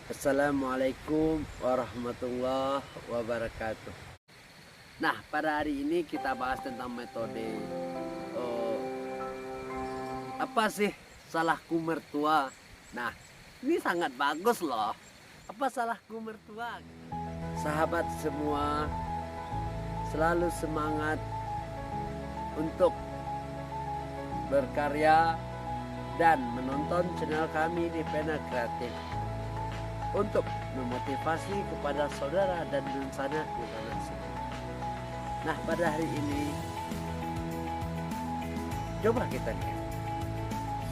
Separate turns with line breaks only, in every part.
Assalamualaikum warahmatullahi wabarakatuh. Nah, pada hari ini kita bahas tentang metode eh, apa sih salahku mertua. Nah, ini sangat bagus loh. Apa salahku mertua? Sahabat semua, selalu semangat untuk berkarya dan menonton channel kami di Pena Kreatif untuk memotivasi kepada saudara dan rencana di mana sini. Nah, pada hari ini coba kita lihat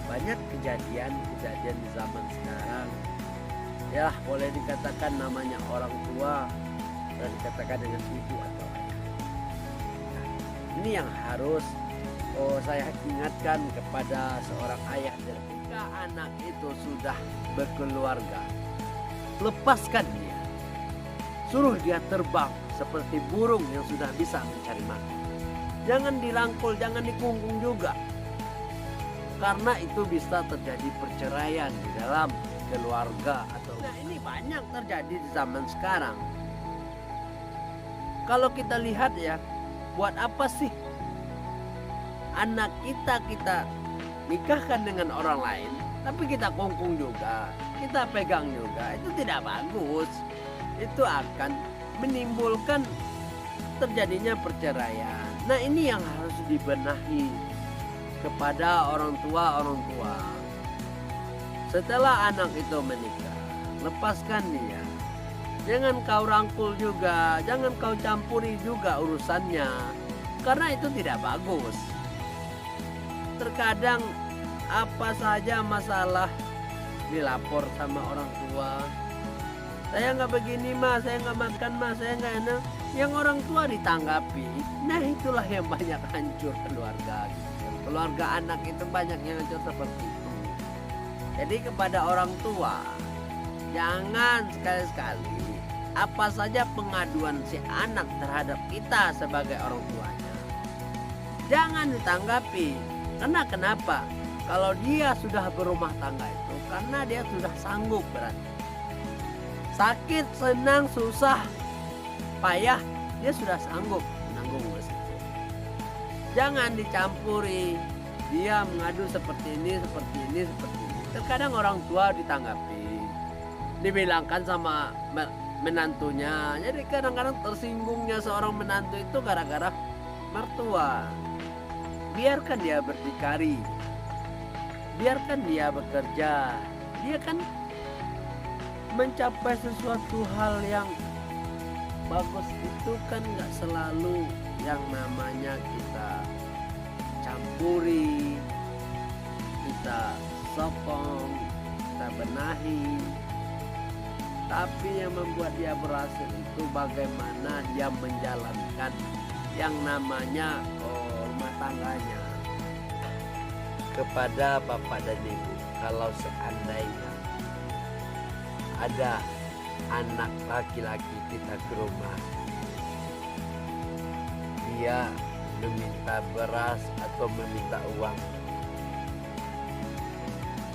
banyak kejadian di zaman sekarang. Ya, boleh dikatakan namanya orang tua dan dikatakan dengan ibu atau ayah. Nah, ini yang harus saya ingatkan kepada seorang ayah, ketika anak itu sudah berkeluarga, lepaskan dia, suruh dia terbang seperti burung yang sudah bisa mencari makan. Jangan dirangkul, jangan dikungkung juga, karena itu bisa terjadi perceraian di dalam keluarga. Nah, ini banyak terjadi di zaman sekarang. Kalau kita lihat ya, buat apa sih anak kita nikahkan dengan orang lain, tapi kita kungkung juga, kita pegang juga? Itu tidak bagus. Itu akan menimbulkan terjadinya perceraian. Nah, ini yang harus dibenahi kepada orang tua. Setelah anak itu menikah, lepaskan dia. Jangan kau rangkul juga, jangan kau campuri juga urusannya, karena itu tidak bagus. Terkadang apa saja masalah dilapor sama orang tua. Saya nggak begini mas, saya nggak makan mas, saya nggak enak. Yang orang tua ditanggapi. Nah, itulah yang banyak hancur keluarga. Keluarga anak itu banyak yang hancur seperti itu. Jadi kepada orang tua, jangan sekali-sekali apa saja pengaduan si anak terhadap kita sebagai orang tuanya, jangan ditanggapi. Karena kenapa? Kalau dia sudah berumah tangga itu karena dia sudah sanggup berarti. Sakit, senang, susah, payah, dia sudah sanggup menanggung resiko. Jangan dicampuri. Dia mengadu seperti ini. Terkadang orang tua ditanggapi, dibilangkan sama menantunya. Jadi kadang-kadang tersinggungnya seorang menantu itu gara-gara mertua. Biarkan dia berdikari, biarkan dia bekerja. Dia kan mencapai sesuatu hal yang bagus itu kan nggak selalu yang namanya kita campuri, kita sokong, kita benahi. Tapi yang membuat dia berhasil itu bagaimana dia menjalankan yang namanya rumah tangganya. Kepada bapak dan ibu, kalau seandainya ada anak laki-laki kita ke rumah, dia meminta beras atau meminta uang,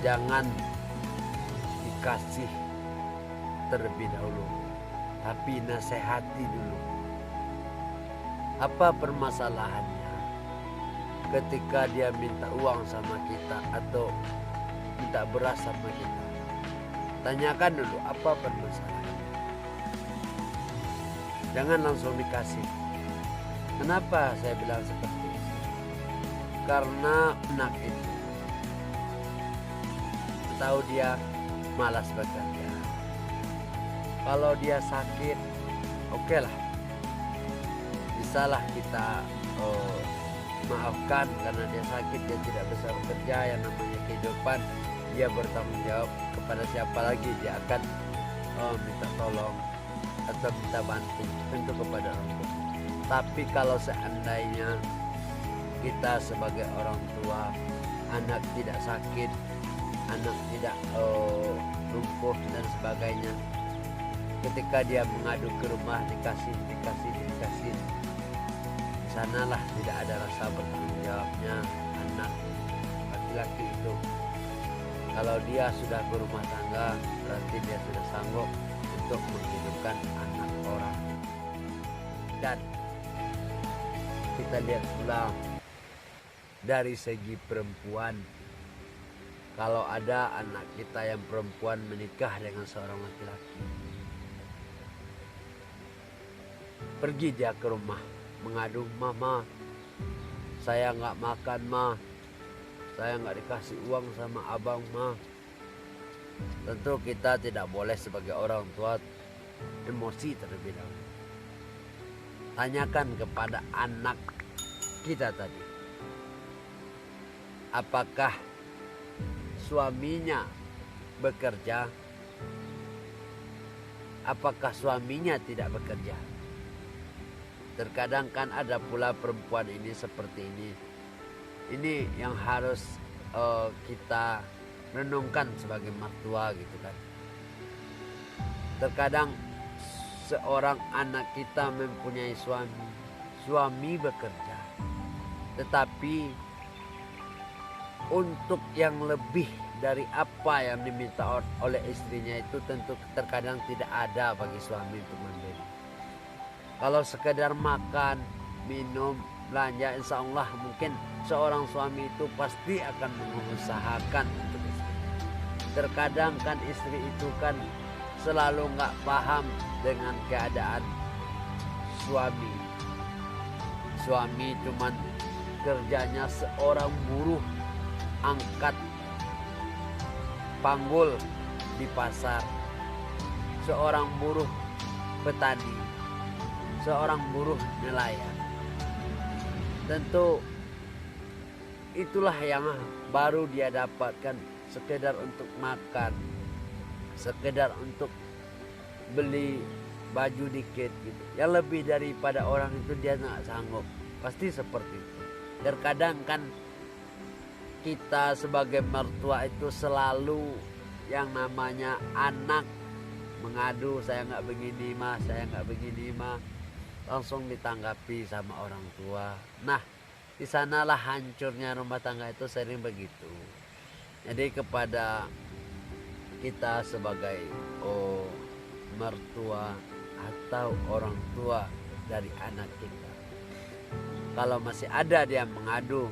jangan dikasih terlebih dahulu, tapi nasihati dulu. Apa permasalahannya ketika dia minta uang sama kita atau minta beras sama kita? Tanyakan dulu apa permasalahannya. Jangan langsung dikasih. Kenapa saya bilang seperti itu? Karena anak itu tahu dia malas bekerja. Kalau dia sakit, oke lah, bisalah kita maafkan karena dia sakit, dia tidak bisa bekerja. Yang namanya kehidupan, dia bertanggung jawab kepada siapa lagi dia akan minta tolong atau minta bantu, tentu kepada orang tua. Tapi kalau seandainya kita sebagai orang tua, anak tidak sakit, anak tidak lumpuh dan sebagainya, ketika dia mengadu ke rumah dikasih, sanalah tidak ada rasa bertanggung jawabnya anak laki-laki itu. Kalau dia sudah berumah tangga, berarti dia sudah sanggup untuk menghidupkan anak orang. Dan kita lihat pula dari segi perempuan, kalau ada anak kita yang perempuan menikah dengan seorang laki-laki, pergi dia ke rumah mengadu, "Mama, saya nggak makan, Ma. Saya nggak dikasih uang sama abang, Ma." Tentu kita tidak boleh sebagai orang tua emosi terlebih dahulu. Tanyakan kepada anak kita tadi, apakah suaminya bekerja? Apakah suaminya tidak bekerja? Terkadang kan ada pula perempuan ini seperti ini. Ini yang harus kita renungkan sebagai mertua gitu kan. Terkadang seorang anak kita mempunyai suami bekerja, tetapi untuk yang lebih dari apa yang diminta oleh istrinya itu tentu terkadang tidak ada bagi suami untuk memberi. Kalau sekedar makan, minum, belanja, insya Allah mungkin seorang suami itu pasti akan mengusahakan untuk istri. Terkadang kan istri itu kan selalu nggak paham dengan keadaan suami. Suami cuman kerjanya seorang buruh angkat panggul di pasar, seorang buruh petani, seorang buruh nelayan. Tentu itulah yang baru dia dapatkan, sekedar untuk makan, sekedar untuk beli baju dikit gitu. Yang lebih daripada orang itu dia nggak sanggup. Pasti seperti itu. Terkadang kan kita sebagai mertua itu selalu yang namanya anak mengadu, "Saya nggak begini, Ma, saya nggak begini, Ma." Langsung ditanggapi sama orang tua. Nah, di sanalah hancurnya rumah tangga itu sering begitu. Jadi kepada kita sebagai mertua atau orang tua dari anak kita, kalau masih ada dia mengadu,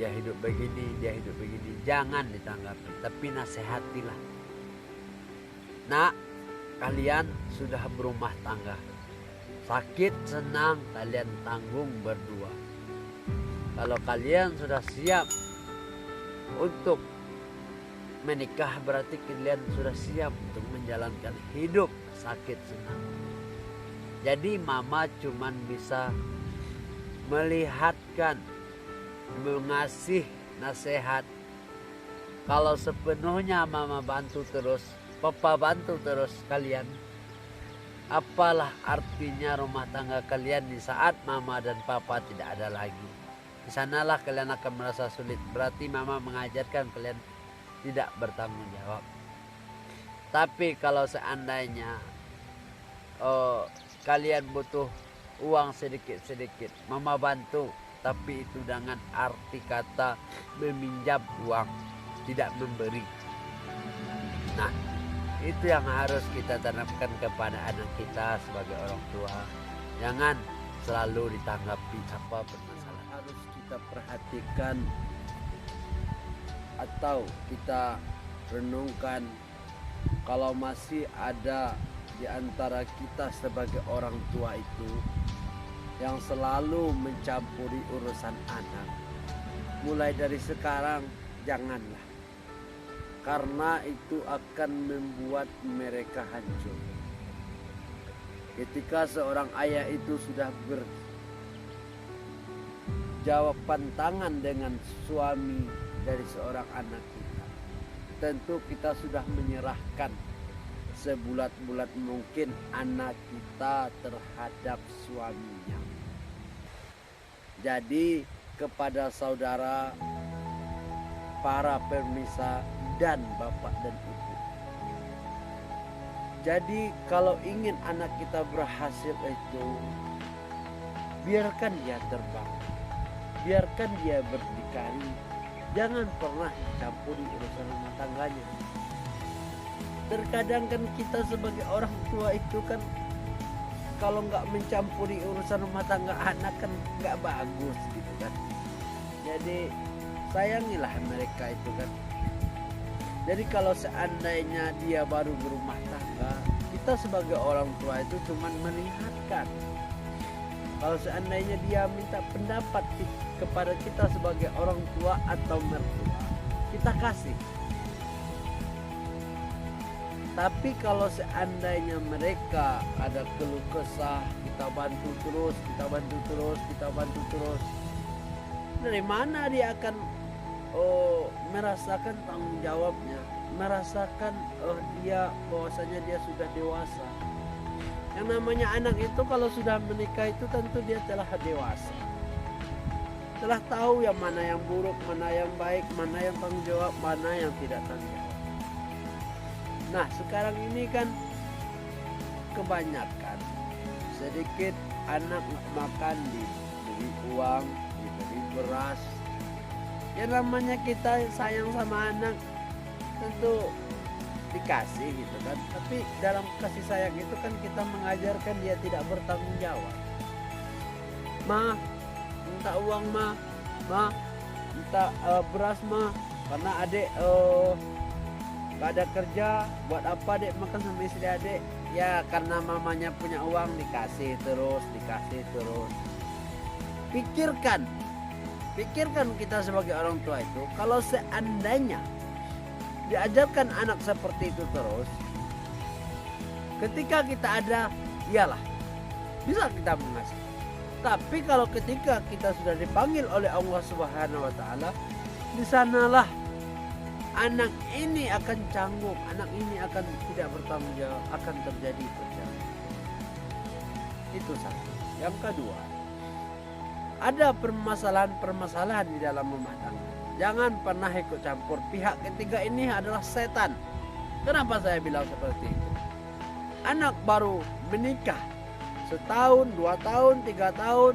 dia hidup begini, dia hidup begini, jangan ditanggapi, tapi nasihatilah. Nak, kalian sudah berumah tangga, sakit senang kalian tanggung berdua. Kalau kalian sudah siap untuk menikah, berarti kalian sudah siap untuk menjalankan hidup sakit senang. Jadi mama cuman bisa melihatkan, mengasih nasihat. Kalau sepenuhnya mama bantu terus, papa bantu terus kalian, apalah artinya rumah tangga kalian di saat mama dan papa tidak ada lagi? Di sanalah kalian akan merasa sulit. Berarti mama mengajarkan kalian tidak bertanggung jawab. Tapi kalau seandainya kalian butuh uang sedikit-sedikit, mama bantu, tapi itu dengan arti kata meminjam uang, tidak memberi. Nah, itu yang harus kita tanamkan kepada anak kita sebagai orang tua. Jangan selalu ditanggapi apa permasalahan. Harus kita perhatikan atau kita renungkan, kalau masih ada di antara kita sebagai orang tua itu yang selalu mencampuri urusan anak, mulai dari sekarang janganlah. Karena itu akan membuat mereka hancur. Ketika seorang ayah itu sudah berjawab tangan dengan suami dari seorang anak kita, tentu kita sudah menyerahkan sebulat-bulat mungkin anak kita terhadap suaminya. Jadi kepada saudara, para pemirsa dan bapak dan ibu, jadi kalau ingin anak kita berhasil itu, biarkan dia terbang, biarkan dia berdikari, Jangan pernah campuri urusan rumah tangganya. Terkadang kan kita sebagai orang tua itu kan kalau nggak mencampuri urusan rumah tangga anak kan nggak bagus gitu kan. Jadi sayangilah mereka itu kan. Jadi kalau seandainya dia baru berumah tangga, kita sebagai orang tua itu cuman melihatkan. Kalau seandainya dia minta pendapat kepada kita sebagai orang tua atau mertua, kita kasih. Tapi kalau seandainya mereka ada keluh kesah, kita bantu terus, kita bantu terus, kita bantu terus. Dari mana dia akan merasakan tanggung jawabnya, merasakan dia bahwasanya dia sudah dewasa. Yang namanya anak itu kalau sudah menikah itu tentu dia telah dewasa, telah tahu yang mana yang buruk, mana yang baik, mana yang tanggung jawab, mana yang tidak tanggung jawab. Nah sekarang ini kan kebanyakan sedikit anak makan diberi uang, diberi beras. Ya namanya kita sayang sama anak tentu dikasih gitu kan. Tapi dalam kasih sayang itu kan kita mengajarkan dia tidak bertanggung jawab. Ma, minta uang ma, minta beras ma, karena adek gak ada kerja, buat apa dek makan sama istri adek? Ya karena mamanya punya uang, dikasih terus, dikasih terus. Pikirkan kita sebagai orang tua itu, kalau seandainya diajarkan anak seperti itu terus, ketika kita ada, iyalah bisa kita mengasihi. Tapi kalau ketika kita sudah dipanggil oleh Allah Subhanahu wa taala, di sanalah anak ini akan canggung, anak ini akan tidak bertanggung jawab, akan terjadi perceraian. Itu satu. Yang kedua, ada permasalahan di dalam rumah tangga. Jangan pernah ikut campur. Pihak ketiga ini adalah setan. Kenapa saya bilang seperti itu? Anak baru menikah 1 tahun, 2 tahun, 3 tahun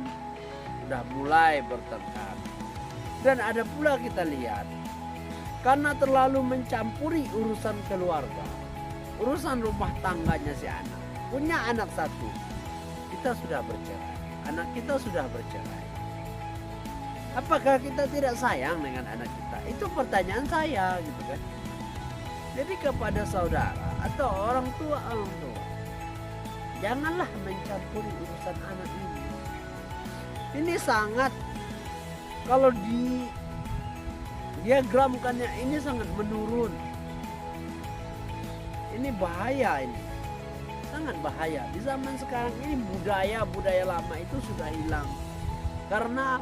sudah mulai bertengkar. Dan ada pula kita lihat, karena terlalu mencampuri urusan keluarga, urusan rumah tangganya si anak. Punya anak 1, kita sudah bercerai. Anak kita sudah bercerai. Apakah kita tidak sayang dengan anak kita? Itu pertanyaan saya gitu kan. Jadi kepada saudara atau orang tua, janganlah mencampuri urusan anak ini. Ini sangat, kalau diagramkannya ini sangat menurun. Ini bahaya ini. Sangat bahaya. Di zaman sekarang ini budaya lama itu sudah hilang. Karena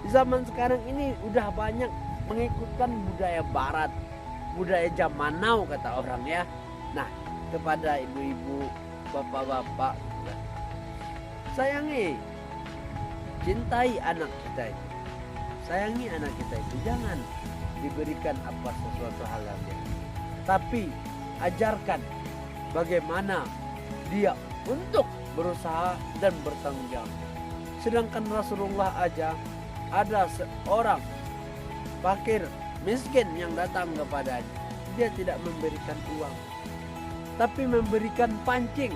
di zaman sekarang ini udah banyak mengikutkan budaya barat, budaya zaman now kata orang ya. Nah, kepada ibu-ibu, bapak-bapak, sayangi, cintai anak kita itu. Sayangi anak kita itu, jangan diberikan apa sesuatu hal yang dia. Tapi ajarkan bagaimana dia untuk berusaha dan bertanggung jawab. Sedangkan Rasulullah aja ada seorang fakir miskin yang datang kepadanya, dia tidak memberikan uang, tapi memberikan pancing.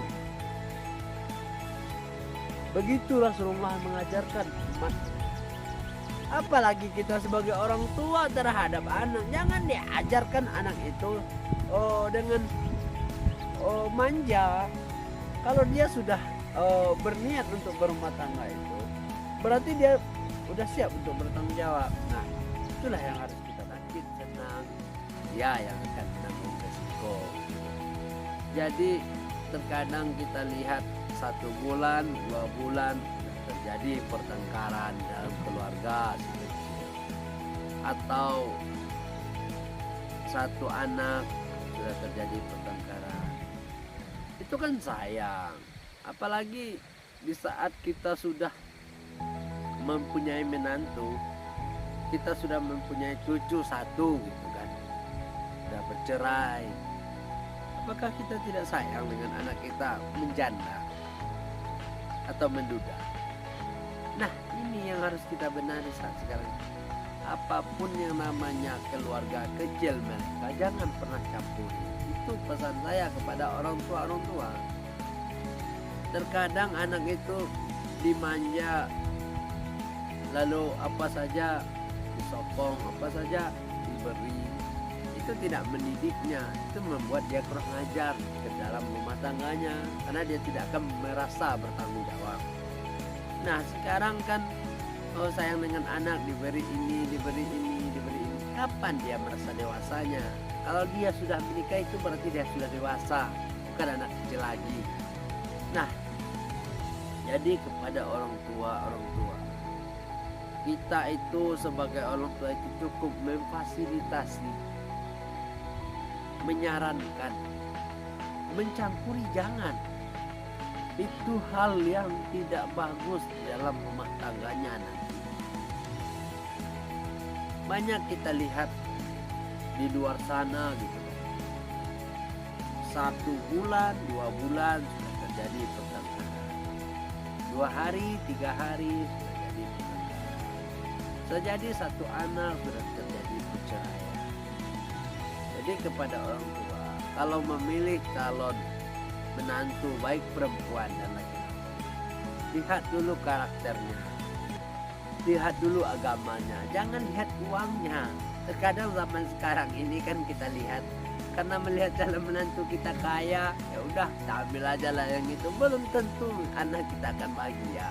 Begitu Rasulullah mengajarkan umat. Apalagi kita sebagai orang tua terhadap anak, jangan diajarkan anak itu dengan manja. Kalau dia sudah berniat untuk berumah tangga itu, berarti dia udah siap untuk bertanggung jawab. Nah, itulah yang harus kita takut, senang. Ya, yang akan menanggung resiko. Jadi terkadang kita lihat 1 bulan, 2 bulan terjadi pertengkaran dalam keluarga, atau 1 anak sudah terjadi pertengkaran. Itu kan sayang. Apalagi di saat kita sudah mempunyai menantu, kita sudah mempunyai cucu 1 gitu kan, sudah bercerai. Apakah kita tidak sayang dengan anak kita menjanda atau menduda? Nah, ini yang harus kita benahi saat sekarang. apapun yang namanya keluarga kecil mereka jangan pernah campur. Itu pesan saya kepada orang tua. Terkadang anak itu dimanja, lalu apa saja disokong, apa saja diberi, itu tidak mendidiknya, itu membuat dia kurang ajar ke dalam rumah tangganya, karena dia tidak akan merasa bertanggung jawab. Nah sekarang kan sayang dengan anak, diberi ini, diberi ini. Kapan dia merasa dewasanya? Kalau dia sudah menikah itu berarti dia sudah dewasa, bukan anak kecil lagi. Nah, jadi kepada orang tua, kita itu sebagai orang tua itu cukup memfasilitasi, menyarankan, mencampuri jangan. Itu hal yang tidak bagus dalam rumah tangganya nanti. Banyak kita lihat di luar sana gitu. 1 bulan, 2 bulan sudah terjadi pertengkaran. 2 hari, 3 hari sudah jadi pertengkaran. Sejadi 1 anak sudah terjadi perceraian. Jadi kepada orang tua, kalau memilih calon menantu baik perempuan dan laki-laki, lihat dulu karakternya, lihat dulu agamanya, jangan lihat uangnya. Terkadang zaman sekarang ini kan kita lihat, karena melihat calon menantu kita kaya, ya udah kita ambil aja lah yang itu. Belum tentu anak kita akan bahagia.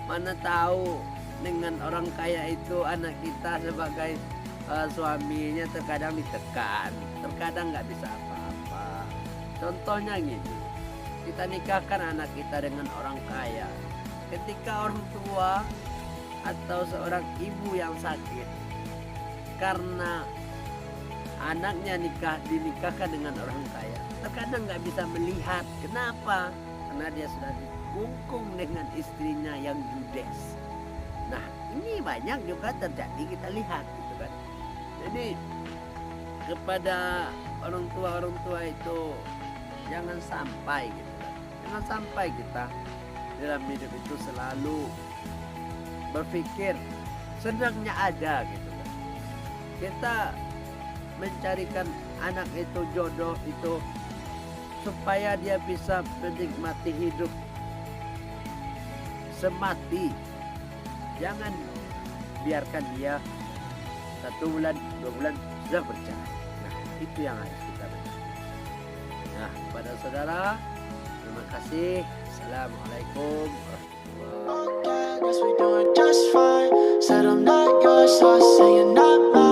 Mana tahu dengan orang kaya itu anak kita sebagai suaminya terkadang ditekan, terkadang nggak bisa apa-apa. Contohnya gini, kita nikahkan anak kita dengan orang kaya. Ketika orang tua atau seorang ibu yang sakit karena anaknya dinikahkan dengan orang kaya, terkadang nggak bisa melihat. Kenapa? Karena dia sudah dikungkung dengan istrinya yang judes. Nah ini banyak juga terjadi, kita lihat gitu kan. Jadi kepada orang tua itu jangan sampai gitu kan. Jangan sampai kita dalam hidup itu selalu berpikir senangnya ada gitu kan. Kita mencarikan anak itu, jodoh itu, supaya dia bisa menikmati hidup semati. Jangan biarkan dia 1 bulan, 2 bulan sudah bercerai. Nah itu yang harus kita lakukan. Nah kepada saudara, terima kasih. Assalamualaikum warahmatullahi wabarakatuh.
Okay, guess we doing just fine. Said I'm not yours, so I say you're not mine.